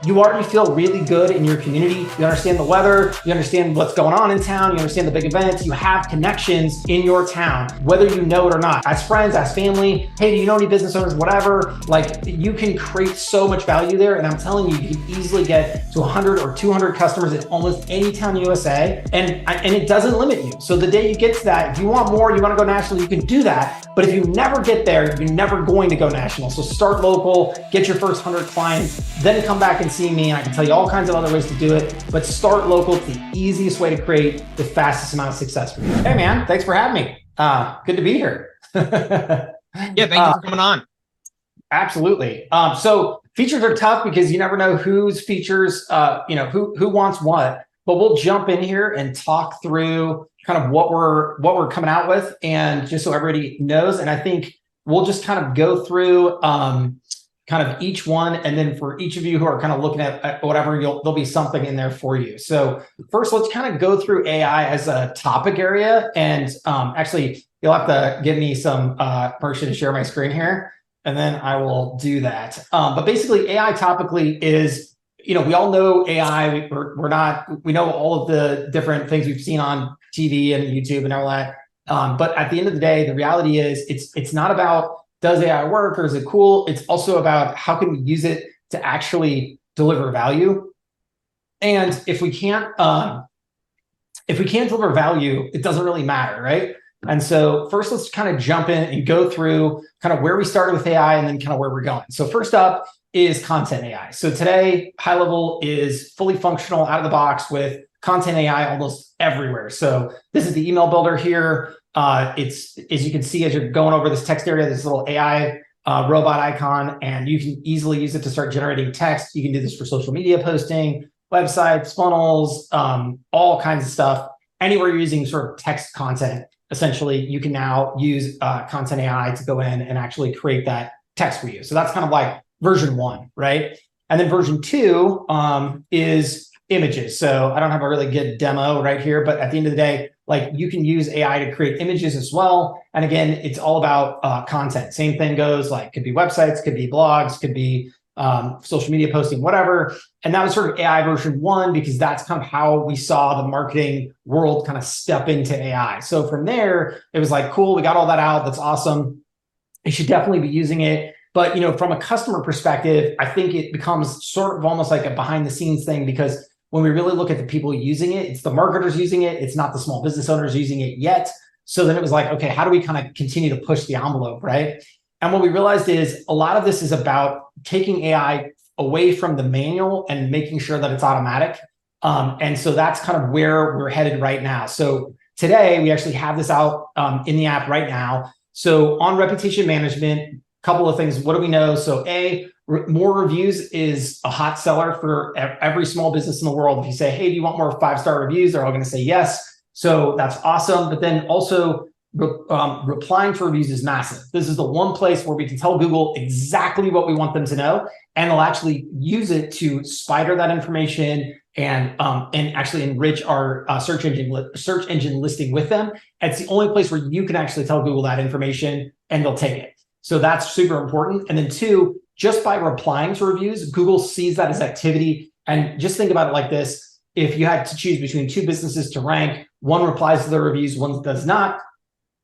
you already feel really good in your community. You understand the weather, you understand what's going on in town, you understand the big events, you have connections in your town, whether you know it or not. As friends, as family, hey, do you know any business owners, whatever, like you can create so much value there. And I'm telling you, you can easily get to 100 or 200 customers in almost any town in USA. And it doesn't limit you. So the day you get to that, if you want more, you want to go national, you can do that. But if you never get there, you're never going to go national. So start local, get your first 100 clients, then come back and see me. And I can tell you all kinds of other ways to do it, but start local. It's the easiest way to create the fastest amount of success for you. Hey man, thanks for having me. Good to be here. Yeah, thank you for coming on. Absolutely. So features are tough because you never know whose features, who wants what, but we'll jump in here and talk through kind of what we're coming out with, and just so everybody knows. And I think we'll just kind of go through kind of each one, and then for each of you who are kind of looking at whatever, there'll be something in there for you. So first, let's kind of go through AI as a topic area, and actually, you'll have to give me some permission to share my screen here, and then I will do that. But basically, AI topically is, we all know AI. We know all of the different things we've seen on TV and YouTube and all that. But at the end of the day, the reality is it's not about does AI work or is it cool? It's also about how can we use it to actually deliver value. And if we can't deliver value, it doesn't really matter, right? And so first, let's kind of jump in and go through kind of where we started with AI and then kind of where we're going. So first up is content AI. So today, GoHighlevel is fully functional out of the box with content AI almost everywhere. So this is the email builder here. It's, as you can see, as you're going over this text area, this little AI robot icon, and you can easily use it to start generating text. You can do this for social media posting, websites, funnels, all kinds of stuff. Anywhere you're using sort of text content, essentially, you can now use content AI to go in and actually create that text for you. So that's kind of like version 1, right? And then version 2 is images. So I don't have a really good demo right here, but at the end of the day, like you can use AI to create images as well. And again, it's all about content. Same thing goes, like could be websites, could be blogs, could be social media posting, whatever. And that was sort of AI version 1, because that's kind of how we saw the marketing world kind of step into AI. So from there, it was like, cool, we got all that out. That's awesome. You should definitely be using it. But from a customer perspective, I think it becomes sort of almost like a behind the scenes thing, because when we really look at the people using it, it's the marketers using it. It's not the small business owners using it yet. So then it was like, okay, how do we kind of continue to push the envelope, right? And what we realized is a lot of this is about taking AI away from the manual and making sure that it's automatic. And so that's kind of where we're headed right now. So today we actually have this out in the app right now. So on reputation management, couple of things. What do we know? So more reviews is a hot seller for every small business in the world. If you say, hey, do you want more 5-star reviews? They're all going to say yes. So that's awesome. But then also replying to reviews is massive. This is the one place where we can tell Google exactly what we want them to know, and they'll actually use it to spider that information and actually enrich our search engine listing with them. It's the only place where you can actually tell Google that information and they'll take it. So that's super important. And then 2, just by replying to reviews, Google sees that as activity. And just think about it like this. If you had to choose between 2 businesses to rank, one replies to the reviews, one does not,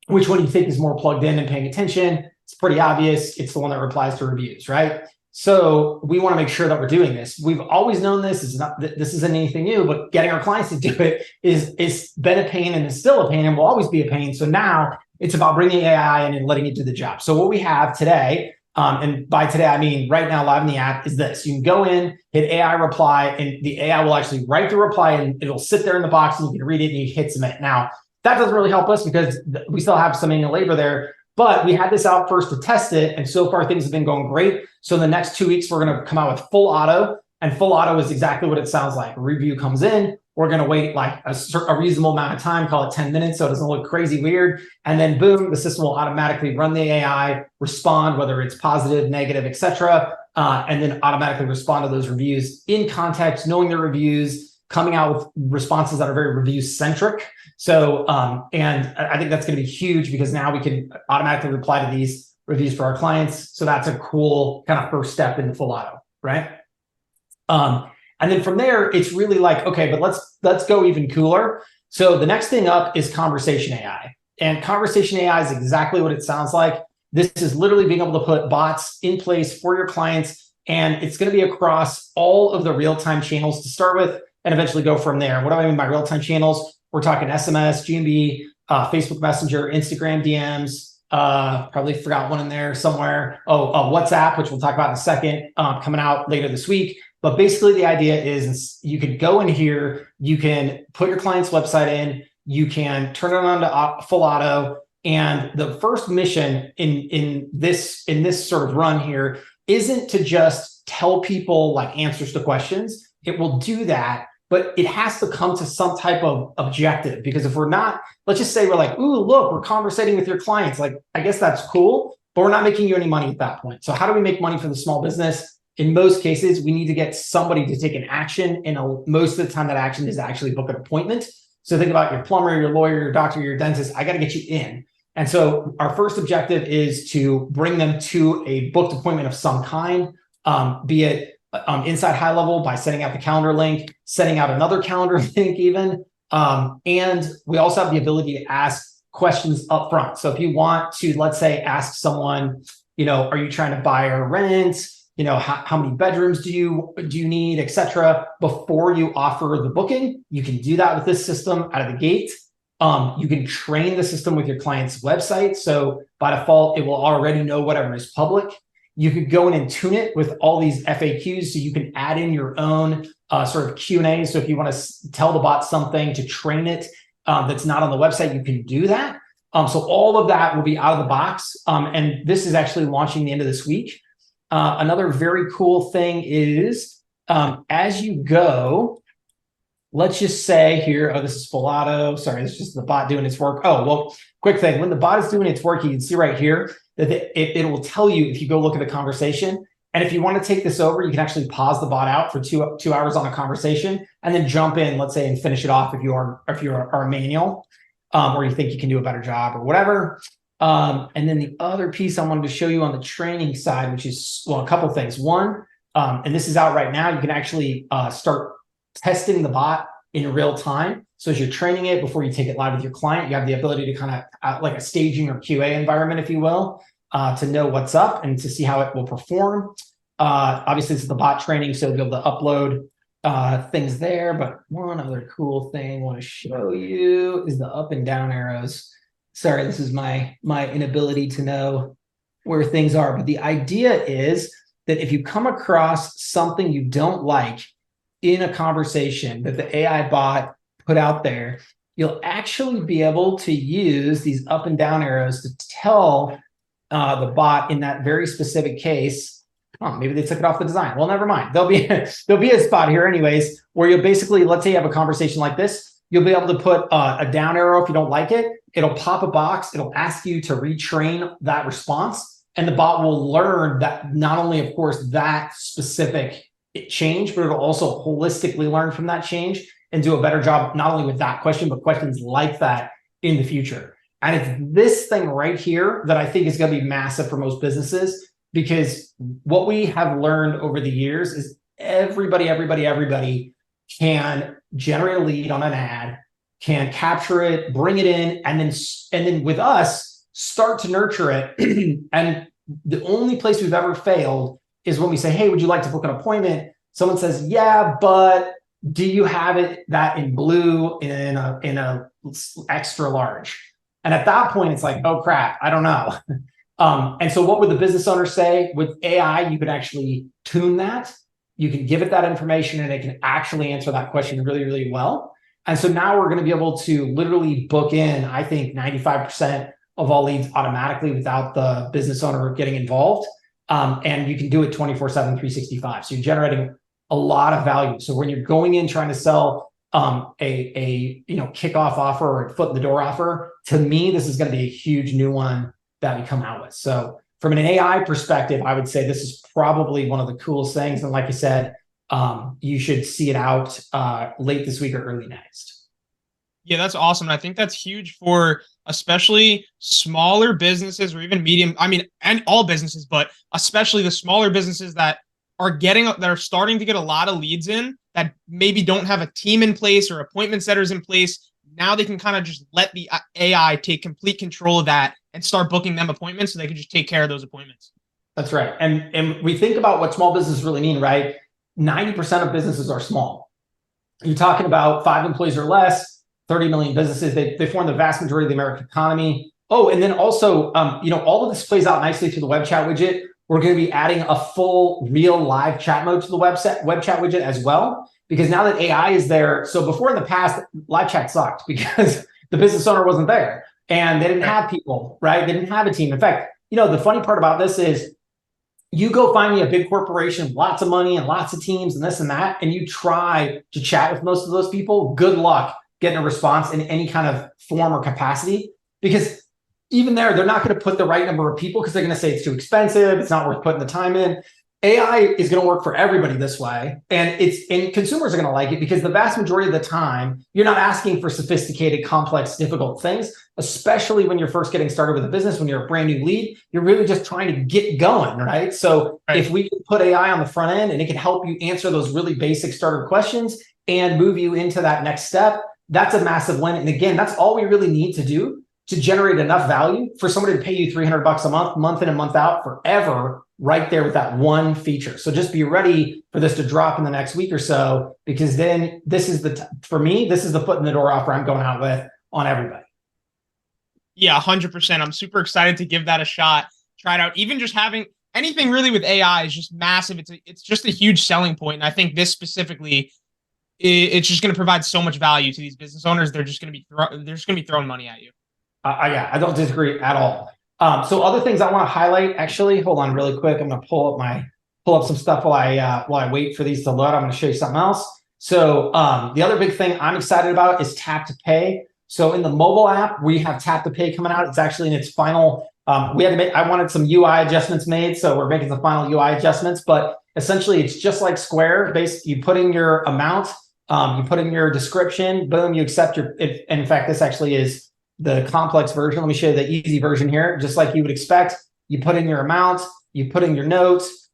which one do you think is more plugged in and paying attention? It's pretty obvious. It's the one that replies to reviews, right? So we want to make sure that we're doing this. We've always known this. This isn't anything new, but getting our clients to do it is been a pain and is still a pain and will always be a pain. So now it's about bringing AI in and letting it do the job. So what we have today, and by today, I mean right now live in the app, is this. You can go in, hit AI reply, and the AI will actually write the reply, and it'll sit there in the box, and you can read it, and you hit submit. Now, that doesn't really help us because we still have some manual labor there, but we had this out first to test it, and so far things have been going great. So in the next 2 weeks, we're going to come out with full auto, and full auto is exactly what it sounds like. A review comes in, we're going to wait like a reasonable amount of time, call it 10 minutes, so it doesn't look crazy weird. And then boom, the system will automatically run the AI, respond, whether it's positive, negative, etc., and then automatically respond to those reviews in context, knowing the reviews, coming out with responses that are very review-centric. So, and I think that's going to be huge because now we can automatically reply to these reviews for our clients. So that's a cool kind of first step into full auto, right? And then from there, it's really like, okay, but let's go even cooler. So the next thing up is conversation AI. And conversation AI is exactly what it sounds like. This is literally being able to put bots in place for your clients, and it's going to be across all of the real-time channels to start with, and eventually go from there. What do I mean by real-time channels? We're talking SMS, GMB, Facebook Messenger, Instagram DMs, probably forgot one in there somewhere. WhatsApp, which we'll talk about in a second, coming out later this week. But basically the idea is you could go in here, you can put your client's website in, you can turn it on to full auto. And the first mission in this sort of run here isn't to just tell people like answers to questions. It will do that, but it has to come to some type of objective, because if we're not, let's just say we're like, ooh, look, we're conversating with your clients. Like, I guess that's cool, but we're not making you any money at that point. So how do we make money for the small business? In most cases, we need to get somebody to take an action. And most of the time that action is actually book an appointment. So think about your plumber, your lawyer, your doctor, your dentist. I got to get you in. And so our first objective is to bring them to a booked appointment of some kind, be it inside HighLevel by sending out the calendar link, sending out another calendar link even. And we also have the ability to ask questions up front. So if you want to, let's say, ask someone, are you trying to buy or rent? How many bedrooms do you need, et cetera, before you offer the booking, you can do that with this system out of the gate. You can train the system with your client's website. So by default, it will already know whatever is public. You could go in and tune it with all these FAQs. So you can add in your own sort of Q&A. So if you want to tell the bot something to train it that's not on the website, you can do that. So all of that will be out of the box. And this is actually launching the end of this week. Another very cool thing is as you go, let's just say here, this is full auto. Sorry, this is just the bot doing its work. Oh, well, quick thing. When the bot is doing its work, you can see right here that it will tell you if you go look at the conversation. And if you want to take this over, you can actually pause the bot out for two hours on a conversation and then jump in, let's say, and finish it off if you are a manual or you think you can do a better job or whatever. And then the other piece I wanted to show you on the training side, which is, well, a couple of things. One, and this is out right now, you can actually start testing the bot in real time. So as you're training it before you take it live with your client, you have the ability to kind of like a staging or QA environment, if you will, to know what's up and to see how it will perform. Obviously, this is the bot training, so you'll be able to upload things there. But one other cool thing I want to show you is the up and down arrows. Sorry, this is my inability to know where things are. But the idea is that if you come across something you don't like in a conversation that the AI bot put out there, you'll actually be able to use these up and down arrows to tell the bot in that very specific case, oh, maybe they took it off the design. Well, never mind. There'll be a spot here anyways, where you'll basically, let's say you have a conversation like this, you'll be able to put a down arrow if you don't like it. It'll pop a box. It'll ask you to retrain that response. And the bot will learn that not only, of course, that specific change, but it'll also holistically learn from that change and do a better job, not only with that question, but questions like that in the future. And it's this thing right here that I think is going to be massive for most businesses, because what we have learned over the years is everybody can generate a lead on an ad, can capture it, bring it in, and then with us, start to nurture it. And the only place we've ever failed is when we say, hey, would you like to book an appointment? Someone says, yeah, but do you have that in blue in a extra large? And at that point, it's like, oh crap, I don't know. And so what would the business owner say? With AI, you could actually tune that. You can give it that information and it can actually answer that question really, really well. And so now we're going to be able to literally book in, I think, 95% of all leads automatically without the business owner getting involved. And you can do it 24/7, 365. So you're generating a lot of value. So when you're going in trying to sell a kickoff offer or a foot in the door offer, to me, this is going to be a huge new one that we come out with. So from an AI perspective, I would say this is probably one of the coolest things. And like I said, you should see it out late this week or early next. Yeah, that's awesome. And I think that's huge for especially smaller businesses or even medium, and all businesses, but especially the smaller businesses that that are starting to get a lot of leads in that maybe don't have a team in place or appointment setters in place. Now they can kind of just let the AI take complete control of that and start booking them appointments so they can just take care of those appointments. That's right. And we think about what small business really mean, right? 90% of businesses are small. You're talking about 5 employees or less, 30 million businesses. They form the vast majority of the American economy. Oh, and then also, all of this plays out nicely through the web chat widget. We're going to be adding a full real live chat mode to the web chat widget as well, because now that AI is there. So before in the past, live chat sucked because the business owner wasn't there and they didn't have people, right? They didn't have a team. In fact, the funny part about this is you go find me a big corporation, lots of money and lots of teams and this and that, and you try to chat with most of those people, good luck getting a response in any kind of form or capacity, because even there, they're not going to put the right number of people because they're going to say it's too expensive. It's not worth putting the time in. AI is going to work for everybody this way. And consumers are going to like it because the vast majority of the time, you're not asking for sophisticated, complex, difficult things, especially when you're first getting started with a business, when you're a brand new lead, you're really just trying to get going, right? So if we can put AI on the front end and it can help you answer those really basic starter questions and move you into that next step, that's a massive win. And again, that's all we really need to do to generate enough value for somebody to pay you $300 a month in and month out forever, right there with that one feature. So just be ready for this to drop in the next week or so, because then this is for me, this is the foot in the door offer I'm going out with on everybody. Yeah, 100%. I'm super excited to give that a shot. Try it out. Even just having anything really with AI is just massive. It's just a huge selling point. And I think this specifically, it's just going to provide so much value to these business owners. They're just going to be throwing money at you. Yeah, I don't disagree at all. So other things I want to highlight, actually, hold on really quick. I'm going to pull up some stuff while I wait for these to load. I'm going to show you something else. So the other big thing I'm excited about is tap to pay. So in the mobile app, we have tap to pay coming out. It's actually in its final. I wanted some UI adjustments made, so we're making the final UI adjustments. But essentially, it's just like Square. You put in your amount, you put in your description, boom, you accept and in fact, this actually is the complex version. Let me show you the easy version here. Just like you would expect, you put in your amount, you put in your notes,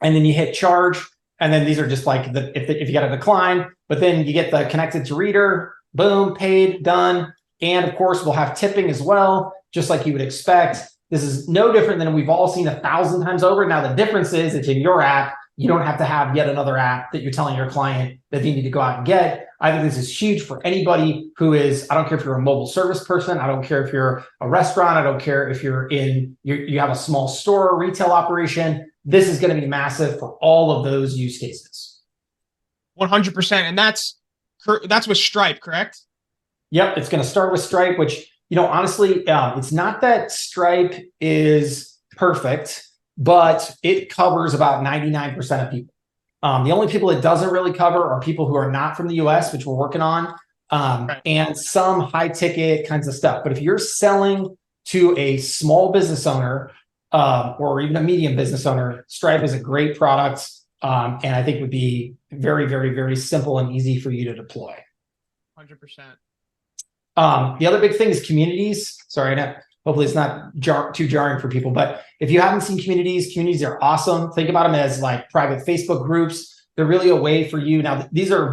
and then you hit charge. And then these are just like if you got a decline, but then you get the connected to reader, boom, paid, done. And of course, we'll have tipping as well, just like you would expect. This is no different than we've all seen 1,000 times over. Now, the difference is it's in your app. You don't have to have yet another app that you're telling your client that they need to go out and get. I think this is huge for anybody who is, I don't care if you're a mobile service person. I don't care if you're a restaurant. I don't care if you have a small store or retail operation. This is going to be massive for all of those use cases. 100%. And that's with Stripe, correct? Yep. It's going to start with Stripe, which, honestly, it's not that Stripe is perfect, but it covers about 99% of people. The only people it doesn't really cover are people who are not from the US, which we're working on, and some high ticket kinds of stuff. But if you're selling to a small business owner or even a medium business owner, Stripe is a great product, and I think would be very, very, very simple and easy for you to deploy. 100%. The other big thing is communities. Sorry, hopefully it's not too jarring for people, but if you haven't seen communities are awesome. Think about them as like private Facebook groups. They're really a way for you. Now, these are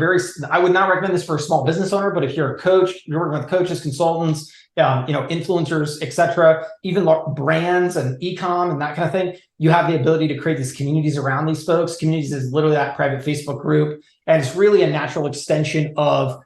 I would not recommend this for a small business owner, but if you're a coach, you're working with coaches, consultants, influencers, etc., even brands and e-com and that kind of thing, you have the ability to create these communities around these folks. Communities is literally that private Facebook group. And it's really a natural extension of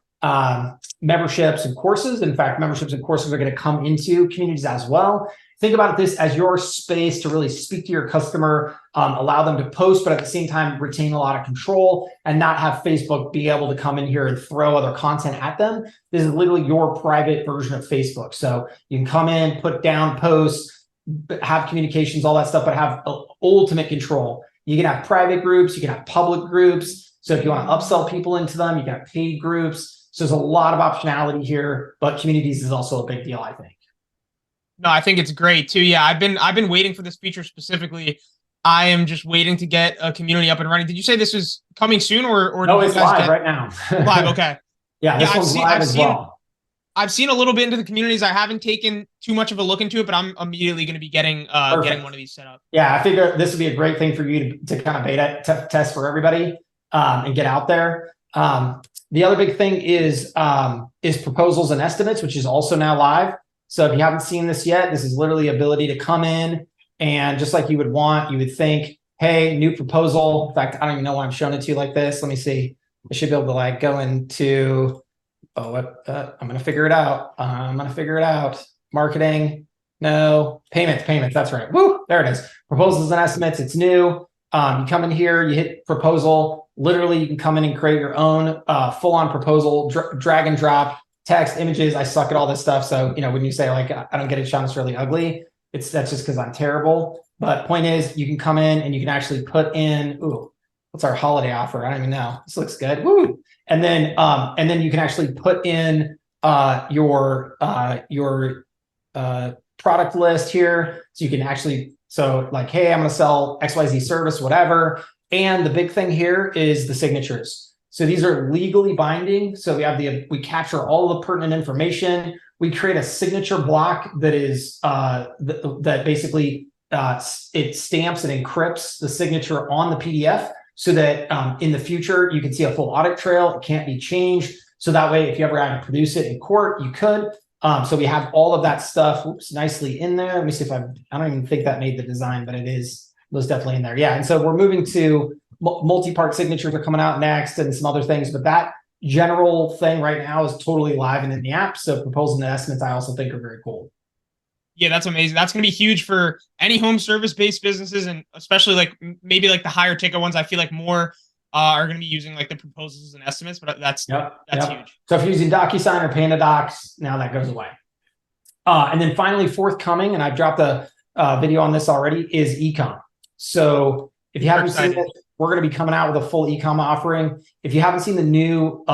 memberships and courses. In fact, memberships and courses are going to come into communities as well. Think about this as your space to really speak to your customer, allow them to post, but at the same time, retain a lot of control and not have Facebook be able to come in here and throw other content at them. This is literally your private version of Facebook. So you can come in, put down posts, have communications, all that stuff, but have ultimate control. You can have private groups, you can have public groups. So if you want to upsell people into them, you can have paid groups. So there's a lot of optionality here, but communities is also a big deal, I think. No, I think it's great too. Yeah, I've been waiting for this feature specifically. I am just waiting to get a community up and running. Did you say this is coming soon or no, it's live right now. Live, okay. Yeah, this one's live as well. I've seen a little bit into the communities. I haven't taken too much of a look into it, but I'm immediately going to be getting one of these set up. Yeah, I figure this would be a great thing for you to kind of beta test for everybody and get out there. The other big thing is proposals and estimates, which is also now live. So if you haven't seen this yet, this is literally the ability to come in and just like you would think, hey, new proposal. In fact, I don't even know why I'm showing it to you like this. Let me see. I should be able to like go into, I'm going to figure it out. Marketing. No, payments. That's right. Woo, there it is. Proposals and estimates. It's new. You come in here, you hit proposal. Literally, you can come in and create your own full-on proposal, drag and drop, text, images. I suck at all this stuff. So, when you say like, I don't get it, Shaun, it's really ugly. That's just because I'm terrible. But point is, you can come in and you can actually put in, what's our holiday offer? I don't even know. This looks good. Woo. And then you can actually put in your product list here. So you can actually, like, hey, I'm going to sell XYZ service, whatever. And the big thing here is the signatures. So these are legally binding. So we capture all the pertinent information. We create a signature block that is that basically it stamps and encrypts the signature on the PDF so that in the future you can see a full audit trail. It can't be changed. So that way, if you ever had to produce it in court, you could. So we have all of that stuff nicely in there. Let me see if I don't even think that made the design, but it is most definitely in there. Yeah. And so we're moving to multi-part signatures are coming out next and some other things, but that general thing right now is totally live and in the app. So proposals and estimates, I also think are very cool. Yeah, that's amazing. That's going to be huge for any home service-based businesses, and especially like maybe like the higher ticket ones. I feel like more are going to be using like the proposals and estimates, but that's huge. So if you're using DocuSign or PandaDocs, now that goes away. And then finally, forthcoming, and I've dropped a video on this already, is e-com. So if you haven't seen it, we're going to be coming out with a full e-com offering. If you haven't seen the new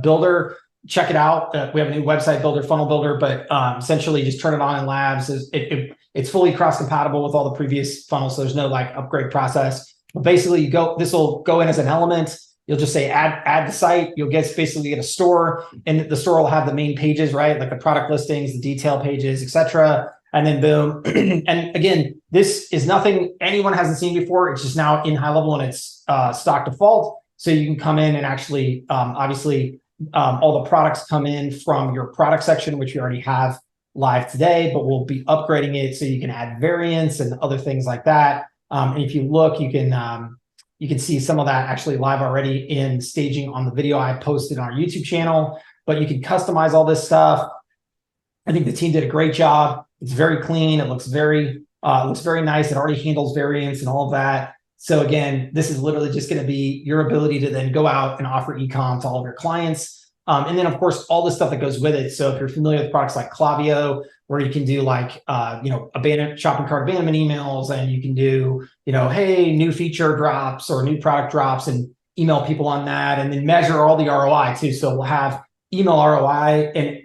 builder, check it out. We have a new website builder, funnel builder, but essentially just turn it on in labs. It's fully cross-compatible with all the previous funnels, so there's no like upgrade process. But basically, this will go in as an element. You'll just say add the site. You'll basically get a store, and the store will have the main pages, right? Like the product listings, the detail pages, etc. And then boom. And again, this is nothing anyone hasn't seen before. It's just now in HighLevel and it's stock default. So you can come in and actually, obviously, all the products come in from your product section, which we already have live today, but we'll be upgrading it so you can add variants and other things like that. And if you look, you can see some of that actually live already in staging on the video I posted on our YouTube channel, but you can customize all this stuff. I think the team did a great job. It's very clean. It looks very nice. It already handles variants and all of that. So again, this is literally just going to be your ability to then go out and offer e-com to all of your clients. And then of course, all the stuff that goes with it. So if you're familiar with products like Klaviyo, where you can do like, shopping cart abandonment emails, and you can do, hey, new feature drops or new product drops and email people on that, and then measure all the ROI too. So we'll have email ROI and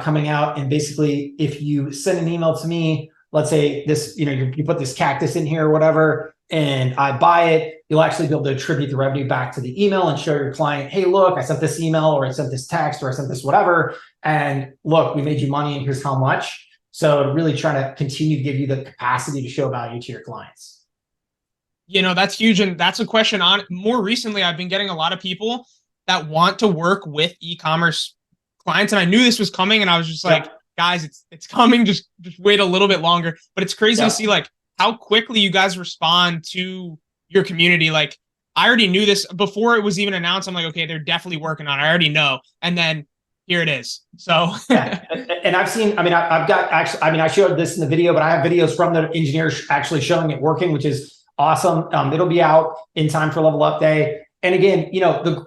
coming out. And basically, if you send an email to me, let's say this, you put this cactus in here or whatever, and I buy it, you'll actually be able to attribute the revenue back to the email and show your client, hey, look, I sent this email, or I sent this text, or I sent this whatever, and look, we made you money and here's how much. So really trying to continue to give you the capacity to show value to your clients. That's huge. And that's a question on more recently. I've been getting a lot of people that want to work with e-commerce clients. And I knew this was coming, and I was just like, guys, it's coming. Just wait a little bit longer. But it's crazy to see like how quickly you guys respond to your community. Like, I already knew this before it was even announced. I'm like, okay, they're definitely working on it. I already know. And then here it is. So and I've seen, I showed this in the video, but I have videos from the engineers actually showing it working, which is awesome. It'll be out in time for Level Up Day. And again,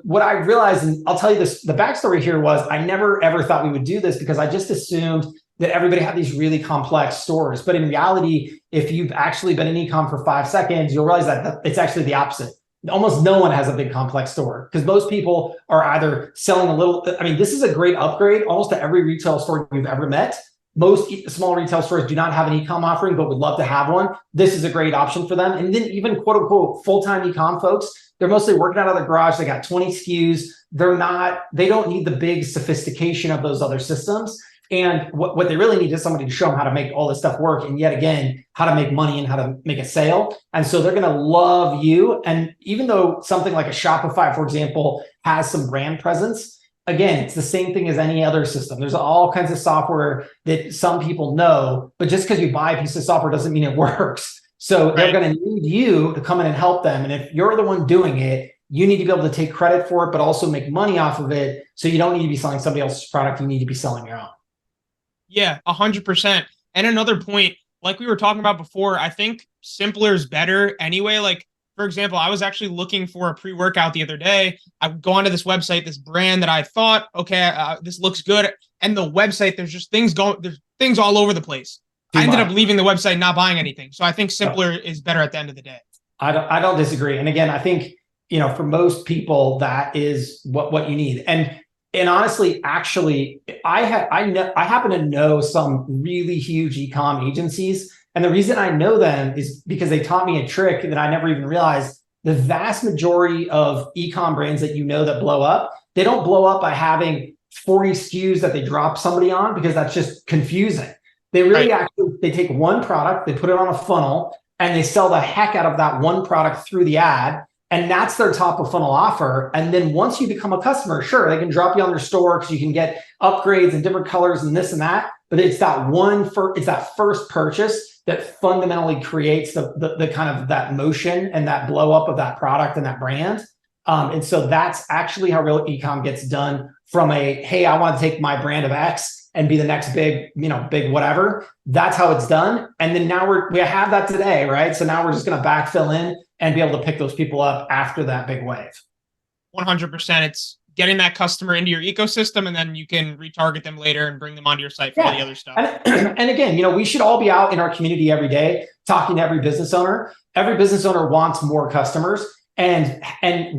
what I realized, and I'll tell you this, the backstory here was I never ever thought we would do this because I just assumed that everybody had these really complex stores. But in reality, if you've actually been in e-com for 5 seconds, you'll realize that it's actually the opposite. Almost no one has a big complex store because most people are either selling a little. I mean, this is a great upgrade almost to every retail store you've ever met. most small retail stores do not have an e-com offering, but would love to have one. This is a great option for them. And then even quote unquote full-time e-com folks, they're mostly working out of their garage. They got 20 SKUs. They don't need the big sophistication of those other systems. And what they really need is somebody to show them how to make all this stuff work. And yet again, how to make money and how to make a sale. And so they're going to love you. And even though something like a Shopify, for example, has some brand presence, again, it's the same thing as any other system. There's all kinds of software that some people know, but just because you buy a piece of software doesn't mean it works. So they're going to need you to come in and help them. And if you're the one doing it, you need to be able to take credit for it, but also make money off of it. So you don't need to be selling somebody else's product. You need to be selling your own. Yeah, 100%. And another point, like we were talking about before, I think simpler is better anyway. Like, for example, I was actually looking for a pre-workout the other day. I would go onto this website, this brand that I thought, okay, this looks good. And the website, there's things all over the place. I ended up leaving the website, not buying anything. So I think simpler is better at the end of the day. I don't disagree. And again, I think, for most people, that is what you need. And honestly, actually, I happen to know some really huge e-com agencies. And the reason I know them is because they taught me a trick that I never even realized. The vast majority of e-com brands that that blow up, they don't blow up by having 40 SKUs that they drop somebody on, because that's just confusing. They really they take one product, they put it on a funnel, and they sell the heck out of that one product through the ad. And that's their top of funnel offer. And then once you become a customer, sure, they can drop you on their store because you can get upgrades and different colors and this and that. But it's that first purchase that fundamentally creates the kind of that motion and that blow up of that product and that brand. And so that's actually how real e-com gets done, from hey, I want to take my brand of X and be the next big whatever. That's how it's done. And then now we have that today, right? So now we're just going to backfill in and be able to pick those people up after that big wave. 100%. It's getting that customer into your ecosystem, and then you can retarget them later and bring them onto your site for all the other stuff. And again, we should all be out in our community every day talking to every business owner. Every business owner wants more customers, and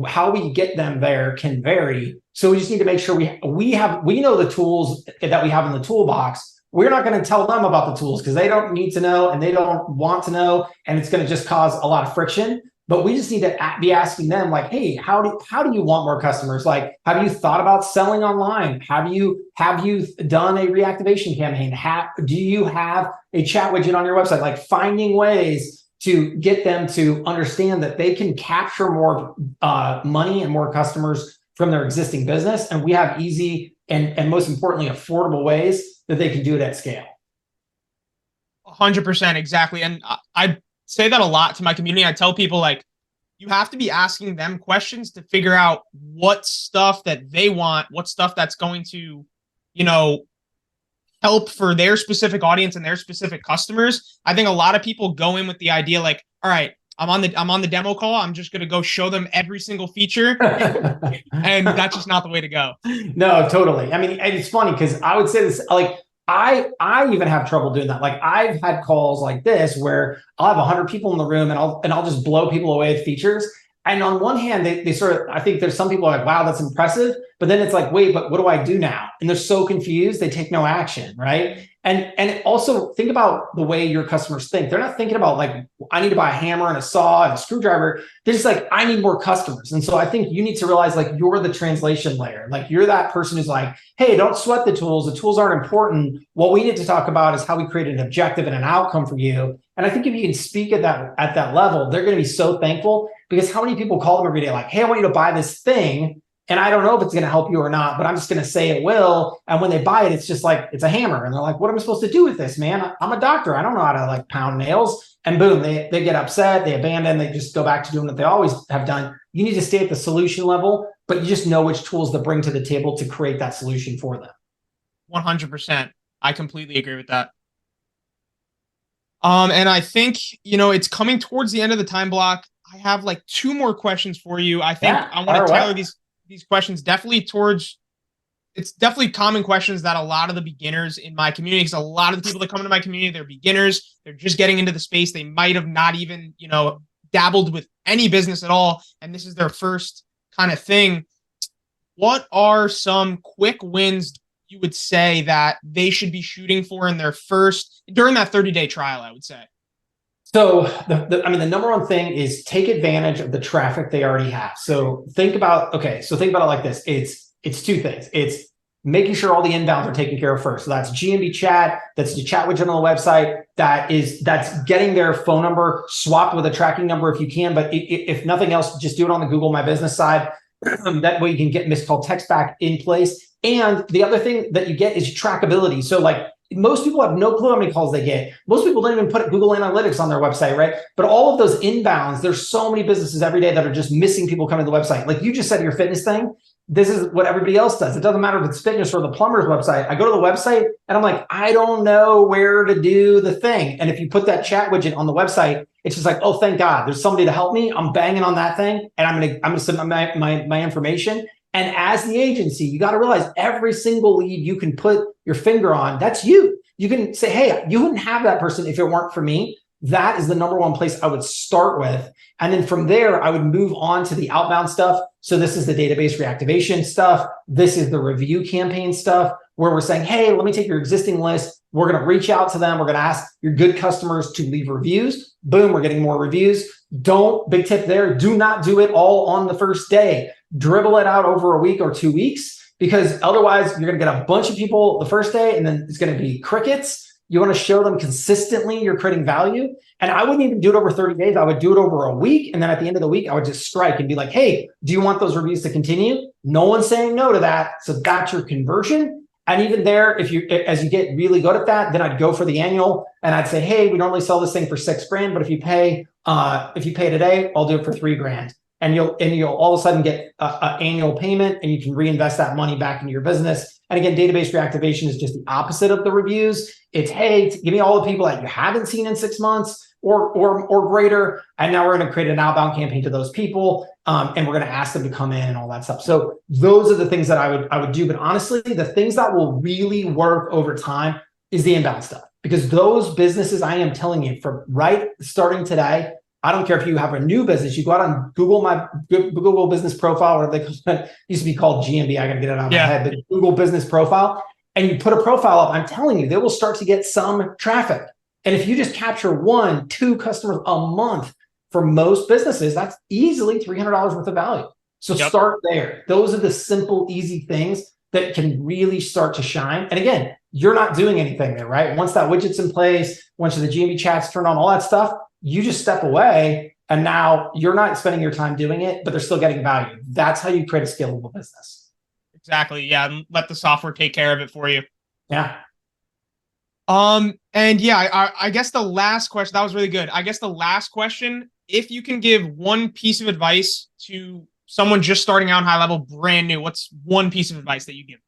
how we get them there can vary. So we just need to make sure we know the tools that we have in the toolbox. We're not going to tell them about the tools because they don't need to know and they don't want to know, and it's going to just cause a lot of friction. But we just need to be asking them, like, hey, how do you want more customers? Like, have you thought about selling online? Have you done a reactivation campaign? Do you have a chat widget on your website? Like, finding ways to get them to understand that they can capture more money and more customers from their existing business. And we have easy and most importantly, affordable ways that they can do it at scale. 100%, exactly. And I say that a lot to my community. I tell people, like, you have to be asking them questions to figure out what stuff that they want, what stuff that's going to, help for their specific audience and their specific customers. I think a lot of people go in with the idea, like, all right, I'm on the demo call, I'm just going to go show them every single feature. And that's just not the way to go. No, totally. I mean, it's funny because I would say this, like, I even have trouble doing that. Like, I've had calls like this where I'll have 100 people in the room and I'll just blow people away with features. And on one hand, they sort of, I think there's some people are like, wow, that's impressive. But then it's like, wait, but what do I do now? And they're so confused, they take no action, right? And also think about the way your customers think. They're not thinking about, like, I need to buy a hammer and a saw and a screwdriver. They're just like, I need more customers. And so I think you need to realize, like, you're the translation layer. Like, you're that person who's like, hey, don't sweat the tools. The tools aren't important. What we need to talk about is how we create an objective and an outcome for you. And I think if you can speak at that level, they're going to be so thankful, because how many people call them every day like, hey, I want you to buy this thing, and I don't know if it's going to help you or not, but I'm just going to say it will. And when they buy it, it's just like, it's a hammer. And they're like, what am I supposed to do with this, man? I'm a doctor. I don't know how to, like, pound nails. And boom, they get upset, they abandon, they just go back to doing what they always have done. You need to stay at the solution level, but you just know which tools to bring to the table to create that solution for them. 100%. I completely agree with that. And I think, it's coming towards the end of the time block. I have like 2 more questions for you. I think I want to tailor these questions definitely towards, it's definitely common questions that a lot of the beginners in my community, because a lot of the people that come into my community, they're beginners. They're just getting into the space. They might have not even, dabbled with any business at all. And this is their first kind of thing. What are some quick wins you would say that they should be shooting for in their during that 30-day trial, I would say? So the number one thing is take advantage of the traffic they already have. So think about it like this. It's two things. It's making sure all the inbounds are taken care of first. So that's GMB chat, that's the chat widget on the website, that's getting their phone number swapped with a tracking number if you can. But if nothing else, just do it on the Google My Business side. That way you can get missed call text back in place. And the other thing that you get is trackability. So like most people have no clue how many calls they get. Most people don't even put Google Analytics on their website, right? But all of those inbounds, there's so many businesses every day that are just missing people coming to the website. Like you just said, your fitness thing, this is what everybody else does. It doesn't matter if it's fitness or the plumber's website. I go to the website and I'm like, I don't know where to do the thing. And if you put that chat widget on the website, it's just like, oh, thank God, there's somebody to help me. I'm banging on that thing and I'm gonna submit my information. And as the agency, you got to realize every single lead you can put your finger on, that's you. You can say, hey, you wouldn't have that person if it weren't for me. That is the number one place I would start with. And then from there, I would move on to the outbound stuff. So this is the database reactivation stuff. This is the review campaign stuff where we're saying, hey, let me take your existing list. We're going to reach out to them. We're going to ask your good customers to leave reviews. Boom, we're getting more reviews. Big tip there, do not do it all on the first day. Dribble it out over a week or 2 weeks, because otherwise you're going to get a bunch of people the first day and then it's going to be crickets. You want to show them consistently you're creating value. And I wouldn't even do it over 30 days. I would do it over a week. And then at the end of the week, I would just strike and be like, hey, do you want those reviews to continue? No one's saying no to that. So that's your conversion. And even there, as you get really good at that, then I'd go for the annual and I'd say, hey, we normally sell this thing for $6,000, but if you pay today, I'll do it for $3,000. And you'll all of a sudden get an annual payment and you can reinvest that money back into your business. And again, database reactivation is just the opposite of the reviews. It's, hey, give me all the people that you haven't seen in 6 months or greater. And now we're going to create an outbound campaign to those people. And we're going to ask them to come in and all that stuff. So those are the things that I would do. But honestly, the things that will really work over time is the inbound stuff, because those businesses, I am telling you, from starting today, I don't care if you have a new business, you go out on Google Business Profile, or it used to be called GMB. I got to get it out of my head, but Google Business Profile, and you put a profile up, I'm telling you, they will start to get some traffic. And if you just capture 1-2 customers a month for most businesses, that's easily $300 worth of value. So start there. Those are the simple, easy things that can really start to shine. And again, you're not doing anything there, right? Once that widget's in place, once the GMB chat's turned on, all that stuff, you just step away and now you're not spending your time doing it, but they're still getting value. That's how you create a scalable business. Exactly. Yeah. And let the software take care of it for you. Yeah. And yeah, I guess the last question, that was really good. I guess the last question, if you can give one piece of advice to someone just starting out in high level, brand new, what's one piece of advice that you give?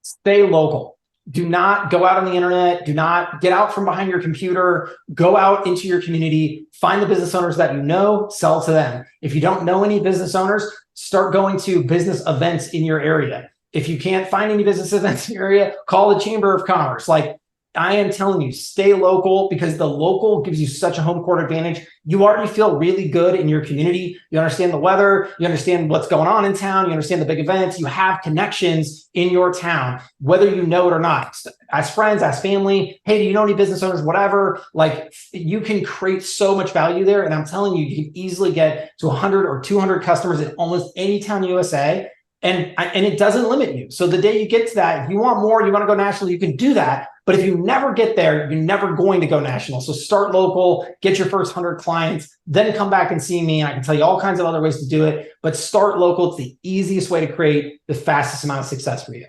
Stay local. Do not go out on the internet. Do not get out from behind your computer. Go out into your community. Find the business owners that you know, sell to them. If you don't know any business owners, start going to business events in your area. If you can't find any business events in your area, call the Chamber of Commerce. Like, I am telling you, stay local, because the local gives you such a home court advantage. You already feel really good in your community. You understand the weather. You understand what's going on in town. You understand the big events. You have connections in your town, whether you know it or not. As friends, as family, hey, do you know any business owners, whatever? Like, you can create so much value there. And I'm telling you, you can easily get to 100 or 200 customers in almost any town USA. And it doesn't limit you. So the day you get to that, if you want more, you want to go national, you can do that. But if you never get there, you're never going to go national. So start local, get your first 100 clients, then come back and see me. I can tell you all kinds of other ways to do it, but start local. It's the easiest way to create the fastest amount of success for you.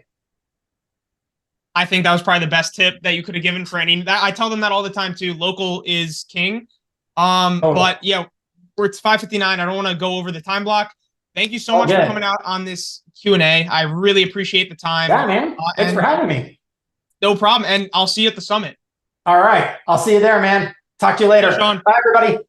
I think that was probably the best tip that you could have given for any. I tell them that all the time too. Local is king. But yeah, it's 5:59. I don't want to go over the time block. Thank you so much for coming out on this Q&A. I really appreciate the time. Yeah, man. Thanks for having me. No problem. And I'll see you at the summit. All right. I'll see you there, man. Talk to you later. Hey, Shaun. Bye, everybody.